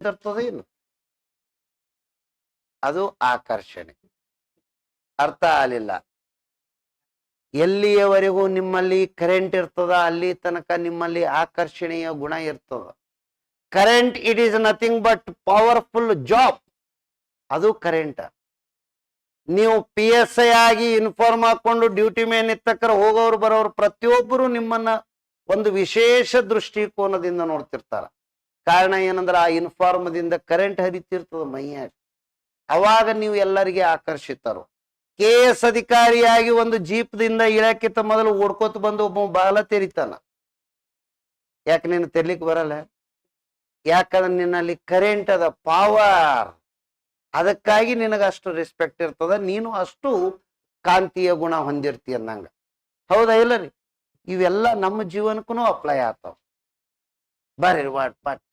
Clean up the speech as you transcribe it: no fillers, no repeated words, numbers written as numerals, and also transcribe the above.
ತರ್ತದ ಏನು? ಅದು ಆಕರ್ಷಣೆ. ಅರ್ಥ ಆಗಲಿಲ್ಲ. ಎಲ್ಲಿಯವರೆಗೂ ನಿಮ್ಮಲ್ಲಿ ಕರೆಂಟ್ ಇರ್ತದ ಅಲ್ಲಿ ತನಕ ನಿಮ್ಮಲ್ಲಿ ಆಕರ್ಷಣೀಯ ಗುಣ ಇರ್ತದ. Current it is nothing but powerful job. ಅದು ಕರೆಂಟ್. ನೀವು PSI ಆಗಿ ಇನ್ಫಾರ್ಮ್ ಹಾಕೊಂಡು ಡ್ಯೂಟಿ ಮೇಲೆ ನಿತ್ತಕ್ಕರ ಹೋಗೋರು ಬರೋರು ಪ್ರತಿಯೊಬ್ಬರು ನಿಮ್ಮನ್ನ ಒಂದು ವಿಶೇಷ ದೃಷ್ಟಿಕೋನದಿಂದ ನೋಡ್ತಿರ್ತಾರ. ಕಾರಣ ಏನಂದ್ರೆ ಆ ಇನ್ಫಾರ್ಮದಿಂದ ಕರೆಂಟ್ ಹರಿತಿರ್ತದ ಮೈಯಾಗ. ಅವಾಗ ನೀವು ಎಲ್ಲರಿಗೆ ಆಕರ್ಷಿತರು. KS ಅಧಿಕಾರಿಯಾಗಿ ಒಂದು ಜೀಪ್ದಿಂದ ಇಳಕ್ಕಿಂತ ಮೊದಲು ಓಡ್ಕೋತ ಬಂದು ಒಬ್ಬ ಬಾಲ ತೆರಿತಾನ. ಯಾಕೆ ನೀನು ತೆರ್ಲಿಕ್ಕೆ ಬರಲ್ಲ? ಯಾಕಂದ್ರೆ ನಿನ್ನಲ್ಲಿ ಕರೆಂಟ್ ಅದ, ಪವರ್. ಅದಕ್ಕಾಗಿ ನಿನಗಷ್ಟು ರೆಸ್ಪೆಕ್ಟ್ ಇರ್ತದ, ನೀನು ಅಷ್ಟು ಕಾಂತೀಯ ಗುಣ ಹೊಂದಿರ್ತಿ ಅನ್ನಂಗ. ಹೌದಾ ಇಲ್ಲ ರೀ? ಇವೆಲ್ಲ ನಮ್ಮ ಜೀವನಕ್ಕೂ ಅಪ್ಲೈ ಆಗ್ತಾವ. ಬರ್ರಿ ಬಟ್